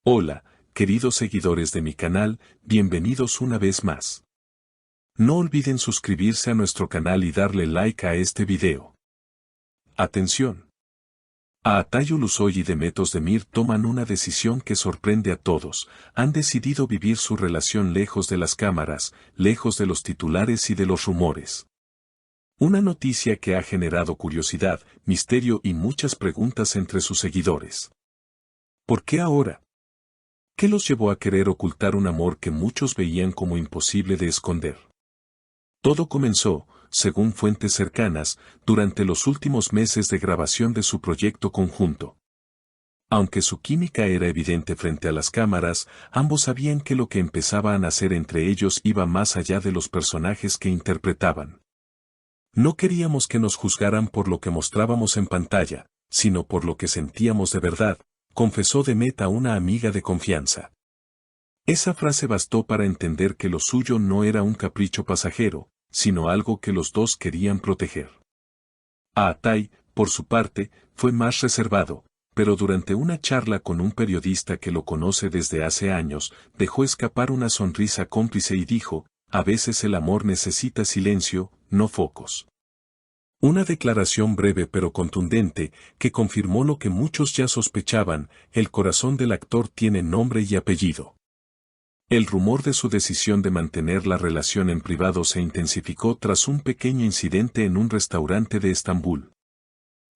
Hola, queridos seguidores de mi canal, bienvenidos una vez más. No olviden suscribirse a nuestro canal y darle like a este video. Atención. Altay Ulusoy y Demet Özdemir toman una decisión que sorprende a todos. Han decidido vivir su relación lejos de las cámaras, lejos de los titulares y de los rumores. Una noticia que ha generado curiosidad, misterio y muchas preguntas entre sus seguidores. ¿Por qué ahora? ¿Qué los llevó a querer ocultar un amor que muchos veían como imposible de esconder? Todo comenzó, según fuentes cercanas, durante los últimos meses de grabación de su proyecto conjunto. Aunque su química era evidente frente a las cámaras, ambos sabían que lo que empezaba a nacer entre ellos iba más allá de los personajes que interpretaban. No queríamos que nos juzgaran por lo que mostrábamos en pantalla, sino por lo que sentíamos de verdad, confesó Demet a una amiga de confianza. Esa frase bastó para entender que lo suyo no era un capricho pasajero, sino algo que los dos querían proteger. Altay, por su parte, fue más reservado, pero durante una charla con un periodista que lo conoce desde hace años, dejó escapar una sonrisa cómplice y dijo, a veces el amor necesita silencio, no focos. Una declaración breve pero contundente, que confirmó lo que muchos ya sospechaban, el corazón del actor tiene nombre y apellido. El rumor de su decisión de mantener la relación en privado se intensificó tras un pequeño incidente en un restaurante de Estambul.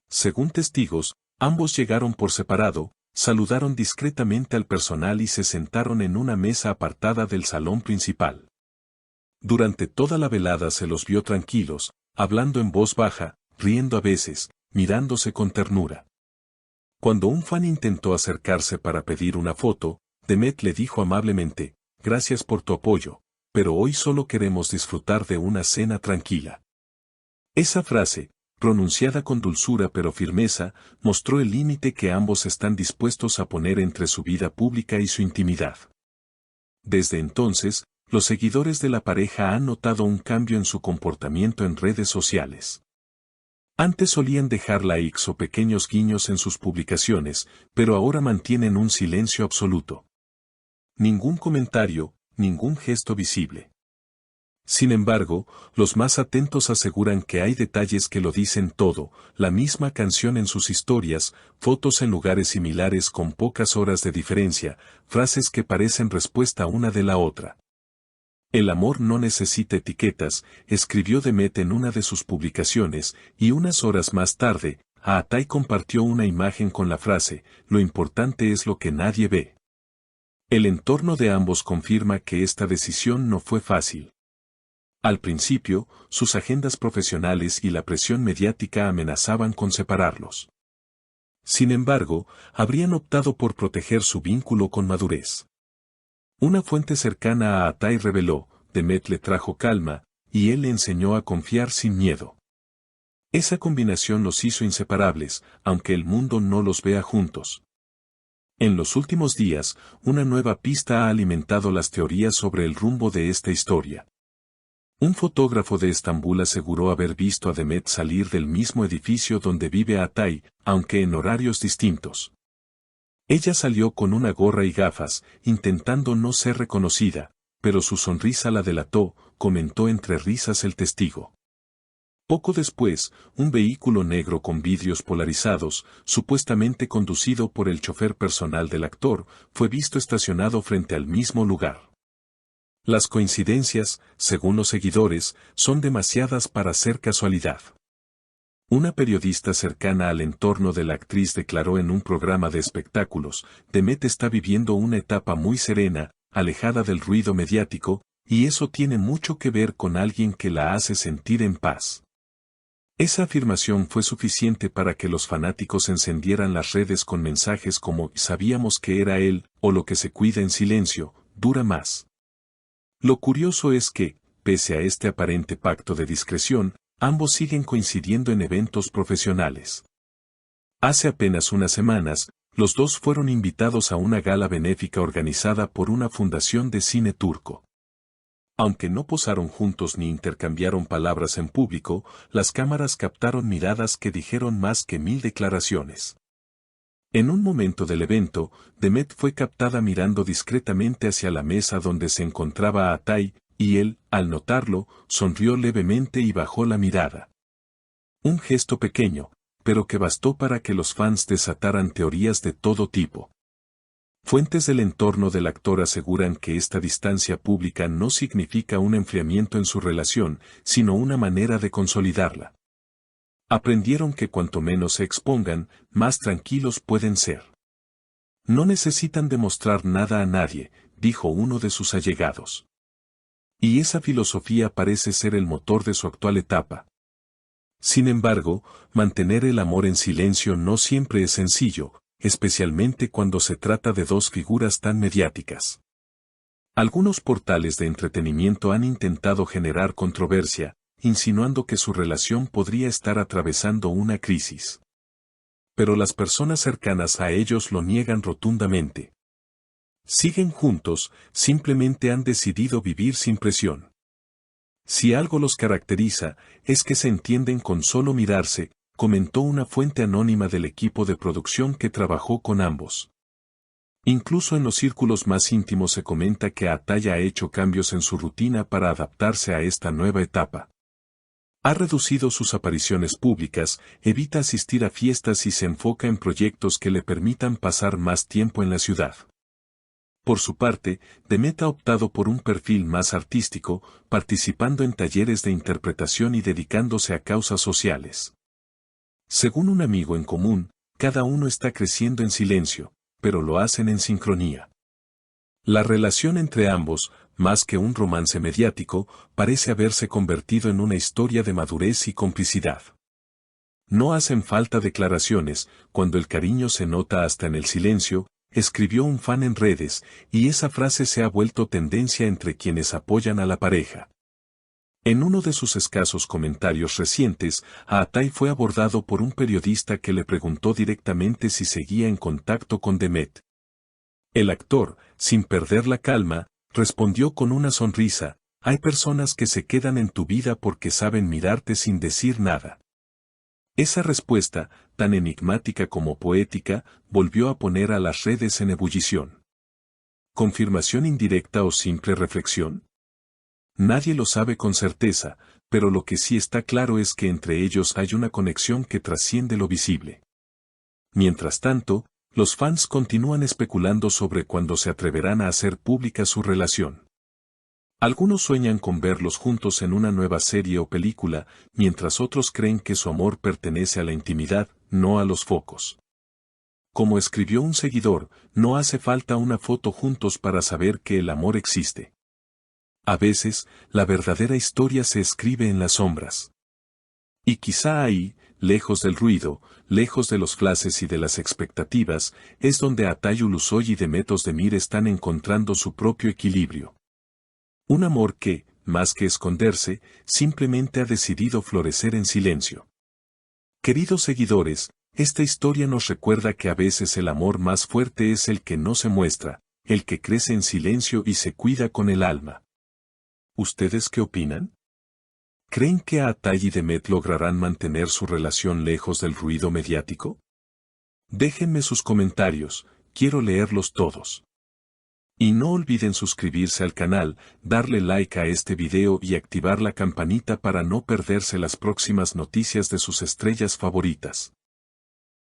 Según testigos, ambos llegaron por separado, saludaron discretamente al personal y se sentaron en una mesa apartada del salón principal. Durante toda la velada se los vio tranquilos, hablando en voz baja, riendo a veces, mirándose con ternura. Cuando un fan intentó acercarse para pedir una foto, Demet le dijo amablemente, gracias por tu apoyo, pero hoy solo queremos disfrutar de una cena tranquila. Esa frase, pronunciada con dulzura pero firmeza, mostró el límite que ambos están dispuestos a poner entre su vida pública y su intimidad. Desde entonces, los seguidores de la pareja han notado un cambio en su comportamiento en redes sociales. Antes solían dejar likes o pequeños guiños en sus publicaciones, pero ahora mantienen un silencio absoluto. Ningún comentario, ningún gesto visible. Sin embargo, los más atentos aseguran que hay detalles que lo dicen todo, la misma canción en sus historias, fotos en lugares similares con pocas horas de diferencia, frases que parecen respuesta una de la otra. El amor no necesita etiquetas, escribió Demet en una de sus publicaciones, y unas horas más tarde, Altay compartió una imagen con la frase, lo importante es lo que nadie ve. El entorno de ambos confirma que esta decisión no fue fácil. Al principio, sus agendas profesionales y la presión mediática amenazaban con separarlos. Sin embargo, habrían optado por proteger su vínculo con madurez. Una fuente cercana a Altay reveló, Demet le trajo calma, y él le enseñó a confiar sin miedo. Esa combinación los hizo inseparables, aunque el mundo no los vea juntos. En los últimos días, una nueva pista ha alimentado las teorías sobre el rumbo de esta historia. Un fotógrafo de Estambul aseguró haber visto a Demet salir del mismo edificio donde vive Altay, aunque en horarios distintos. Ella salió con una gorra y gafas, intentando no ser reconocida, pero su sonrisa la delató, comentó entre risas el testigo. Poco después, un vehículo negro con vidrios polarizados, supuestamente conducido por el chofer personal del actor, fue visto estacionado frente al mismo lugar. Las coincidencias, según los seguidores, son demasiadas para ser casualidad. Una periodista cercana al entorno de la actriz declaró en un programa de espectáculos, Demet está viviendo una etapa muy serena, alejada del ruido mediático, y eso tiene mucho que ver con alguien que la hace sentir en paz. Esa afirmación fue suficiente para que los fanáticos encendieran las redes con mensajes como sabíamos que era él, o lo que se cuida en silencio, dura más. Lo curioso es que, pese a este aparente pacto de discreción, ambos siguen coincidiendo en eventos profesionales. Hace apenas unas semanas, los dos fueron invitados a una gala benéfica organizada por una fundación de cine turco. Aunque no posaron juntos ni intercambiaron palabras en público, las cámaras captaron miradas que dijeron más que 1000 declaraciones. En un momento del evento, Demet fue captada mirando discretamente hacia la mesa donde se encontraba Atay, y él, al notarlo, sonrió levemente y bajó la mirada. Un gesto pequeño, pero que bastó para que los fans desataran teorías de todo tipo. Fuentes del entorno del actor aseguran que esta distancia pública no significa un enfriamiento en su relación, sino una manera de consolidarla. Aprendieron que cuanto menos se expongan, más tranquilos pueden ser. No necesitan demostrar nada a nadie, dijo uno de sus allegados. Y esa filosofía parece ser el motor de su actual etapa. Sin embargo, mantener el amor en silencio no siempre es sencillo, especialmente cuando se trata de dos figuras tan mediáticas. Algunos portales de entretenimiento han intentado generar controversia, insinuando que su relación podría estar atravesando una crisis. Pero las personas cercanas a ellos lo niegan rotundamente. Siguen juntos, simplemente han decidido vivir sin presión. Si algo los caracteriza, es que se entienden con solo mirarse, comentó una fuente anónima del equipo de producción que trabajó con ambos. Incluso en los círculos más íntimos se comenta que Atay ha hecho cambios en su rutina para adaptarse a esta nueva etapa. Ha reducido sus apariciones públicas, evita asistir a fiestas y se enfoca en proyectos que le permitan pasar más tiempo en la ciudad. Por su parte, Demet ha optado por un perfil más artístico, participando en talleres de interpretación y dedicándose a causas sociales. Según un amigo en común, cada uno está creciendo en silencio, pero lo hacen en sincronía. La relación entre ambos, más que un romance mediático, parece haberse convertido en una historia de madurez y complicidad. No hacen falta declaraciones, cuando el cariño se nota hasta en el silencio, escribió un fan en redes, y esa frase se ha vuelto tendencia entre quienes apoyan a la pareja. En uno de sus escasos comentarios recientes, Atay fue abordado por un periodista que le preguntó directamente si seguía en contacto con Demet. El actor, sin perder la calma, respondió con una sonrisa: hay personas que se quedan en tu vida porque saben mirarte sin decir nada. Esa respuesta, tan enigmática como poética, volvió a poner a las redes en ebullición. ¿Confirmación indirecta o simple reflexión? Nadie lo sabe con certeza, pero lo que sí está claro es que entre ellos hay una conexión que trasciende lo visible. Mientras tanto, los fans continúan especulando sobre cuándo se atreverán a hacer pública su relación. Algunos sueñan con verlos juntos en una nueva serie o película, mientras otros creen que su amor pertenece a la intimidad, no a los focos. Como escribió un seguidor, no hace falta una foto juntos para saber que el amor existe. A veces, la verdadera historia se escribe en las sombras. Y quizá ahí, lejos del ruido, lejos de los flashes y de las expectativas, es donde Atay Ulusoy y Demet Özdemir están encontrando su propio equilibrio. Un amor que, más que esconderse, simplemente ha decidido florecer en silencio. Queridos seguidores, esta historia nos recuerda que a veces el amor más fuerte es el que no se muestra, el que crece en silencio y se cuida con el alma. ¿Ustedes qué opinan? ¿Creen que Atay y Demet lograrán mantener su relación lejos del ruido mediático? Déjenme sus comentarios, quiero leerlos todos. Y no olviden suscribirse al canal, darle like a este video y activar la campanita para no perderse las próximas noticias de sus estrellas favoritas.